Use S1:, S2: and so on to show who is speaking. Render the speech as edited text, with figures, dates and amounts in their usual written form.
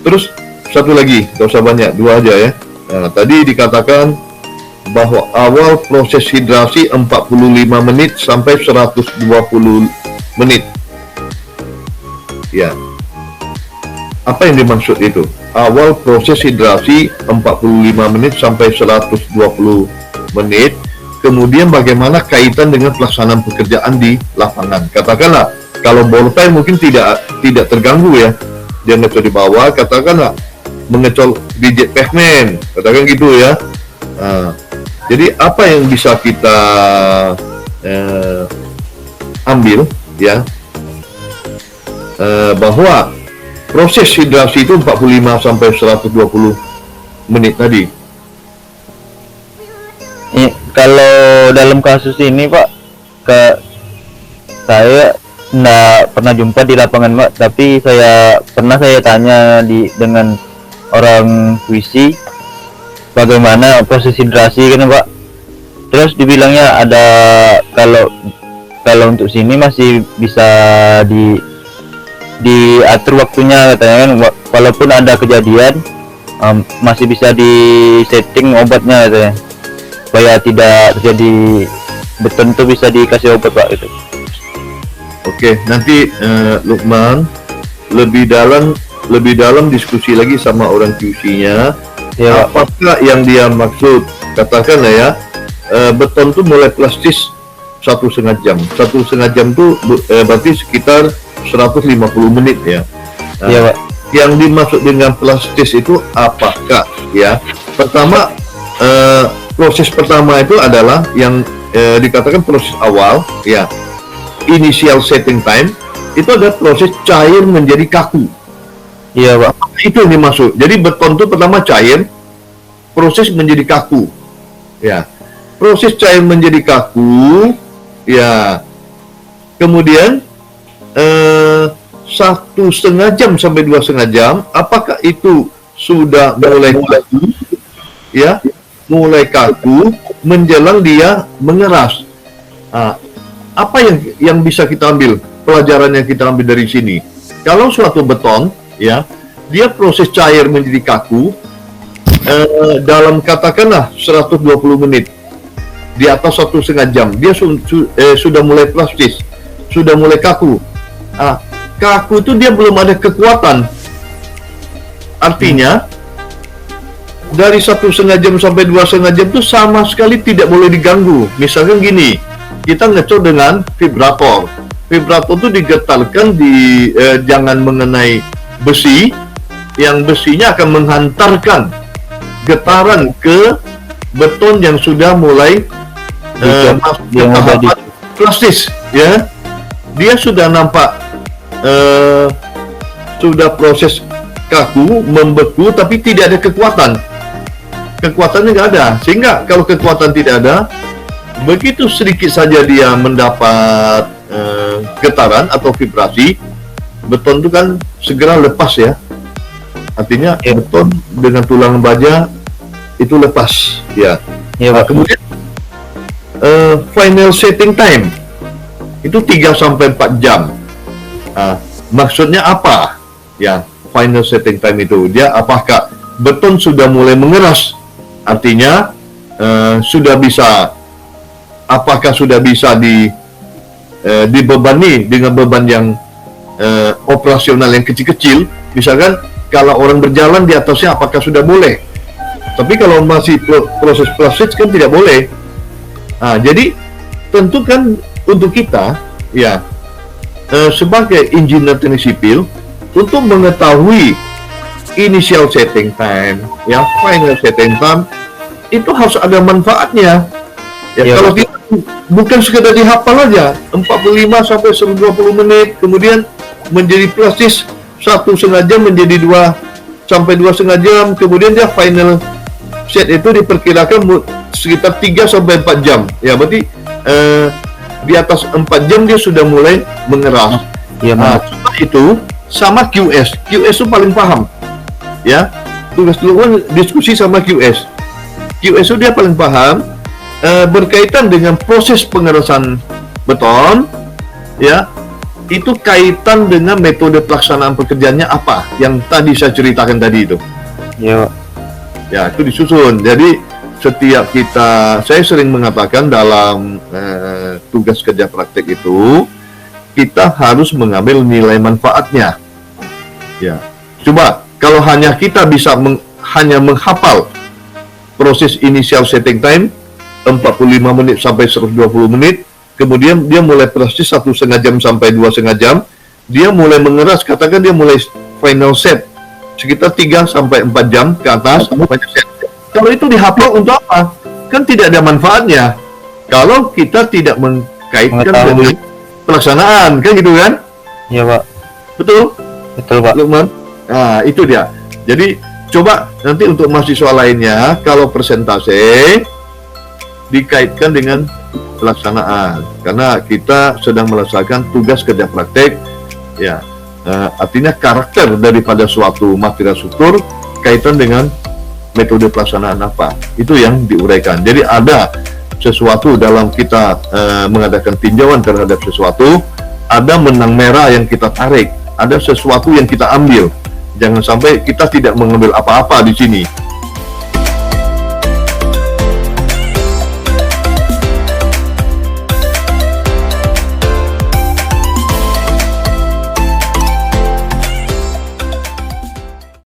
S1: Terus satu lagi, gak usah banyak, dua aja ya. Nah, tadi dikatakan bahwa awal proses hidrasi 45 menit sampai 120 menit. Ya. Apa yang dimaksud itu? Awal proses hidrasi 45 menit sampai 120 menit. Kemudian bagaimana kaitan dengan pelaksanaan pekerjaan di lapangan? Katakanlah kalau ball time mungkin tidak terganggu ya. Dia ngecol di bawah, katakanlah mengecol biji pavement, katakan gitu ya. Nah, jadi apa yang bisa kita ambil ya, bahwa proses hidrasi itu 45 sampai 120 menit tadi.
S2: Kalau dalam kasus ini Pak, saya nggak pernah jumpa di lapangan Pak, tapi saya tanya dengan orang puisi bagaimana proses hidrasi kan Pak. Terus dibilangnya ada kalau untuk sini masih bisa diatur waktunya katanya kan, walaupun ada kejadian masih bisa di setting obatnya katanya, supaya tidak terjadi beton itu bisa dikasih obat Pak itu.
S1: Oke, nanti Lukman lebih dalam diskusi lagi sama orang QC-nya. Ya. Apakah yang dia maksud, katakanlah ya, beton itu mulai plastis 1,5 jam. 1,5 jam itu berarti sekitar 150 menit ya. Nah, ya Pak. Yang dimaksud dengan plastis itu apakah ya? Pertama, proses pertama itu adalah yang dikatakan proses awal ya. Initial setting time itu adalah proses cair menjadi kaku. Iya Pak. Itu yang dimaksud. Jadi beton itu pertama cair, proses menjadi kaku. Ya. Proses cair menjadi kaku, ya. Kemudian 1,5 jam sampai 2,5 jam, apakah itu sudah mulai kaku? Ya, mulai kaku menjelang dia mengeras. Nah, apa yang bisa kita ambil, pelajaran yang kita ambil dari sini? Kalau suatu beton ya, dia proses cair menjadi kaku dalam katakanlah 120 menit, di atas 1,5 jam dia sudah mulai plastis, sudah mulai kaku. Kaku itu dia belum ada kekuatan, artinya dari 1,5 jam sampai 2,5 jam itu sama sekali tidak boleh diganggu. Misalkan gini, kita ngecor dengan vibrator. Vibrator itu digetarkan jangan mengenai besi, yang besinya akan menghantarkan getaran ke beton yang sudah mulai masuk ke tahap plastis ya. Dia sudah nampak sudah proses kaku, membeku, tapi tidak ada kekuatannya nggak ada. Sehingga kalau kekuatan tidak ada, begitu sedikit saja dia mendapat getaran atau vibrasi, beton itu kan segera lepas ya. Artinya beton dengan tulang baja itu lepas ya. Kemudian final setting time itu 3 sampai 4 jam. Maksudnya apa? Ya, final setting time itu dia apakah beton sudah mulai mengeras? Artinya apakah sudah bisa dibebani dengan beban yang operasional yang kecil-kecil? Misalkan kalau orang berjalan di atasnya apakah sudah boleh? Tapi kalau masih proses plastik kan tidak boleh. Jadi tentu kan untuk kita ya sebagai engineer teknik sipil untuk mengetahui initial setting time ya, final setting time itu harus ada manfaatnya. Ya, kalau kita bukan sekedar dihafal aja 45 sampai 120 menit, kemudian menjadi plastis 1,5 jam menjadi 2 sampai 2,5 jam, kemudian dia final set itu diperkirakan sekitar 3 sampai 4 jam. Ya, berarti di atas 4 jam dia sudah mulai mengeras. Setelah itu sama QS itu paling paham. Ya, tugas dulu diskusi sama QS itu dia paling paham berkaitan dengan proses pengerasan beton. Ya, itu kaitan dengan metode pelaksanaan pekerjaannya apa yang tadi saya ceritakan tadi itu.
S2: Iya, Pak.
S1: Ya, itu disusun. Jadi setiap saya sering mengatakan dalam tugas kerja praktek itu, kita harus mengambil nilai manfaatnya. Ya, coba kalau hanya kita bisa hanya menghafal proses initial setting time 45 menit sampai 120 menit, kemudian dia mulai proses 1,5 jam sampai 2,5 jam, dia mulai mengeras, katakan dia mulai final set sekitar 3 sampai 4 jam ke atas, banyak set. Kalau itu dihafal untuk apa? Kan tidak ada manfaatnya kalau kita tidak mengkaitkan dengan pelaksanaan, kan gitu kan?
S2: Iya, Pak.
S1: Betul?
S2: Betul, Pak.
S1: Lukman? Nah, itu dia. Jadi, coba nanti untuk mahasiswa lainnya, kalau persentase dikaitkan dengan pelaksanaan. Karena kita sedang melaksanakan tugas kerja praktek, ya, artinya karakter daripada suatu material struktur kaitan dengan metode pelaksanaan apa. Itu yang diuraikan. Jadi, ada sesuatu dalam kita mengadakan tinjauan terhadap sesuatu, ada benang merah yang kita tarik, ada sesuatu yang kita ambil. Jangan sampai kita tidak mengambil apa-apa di sini.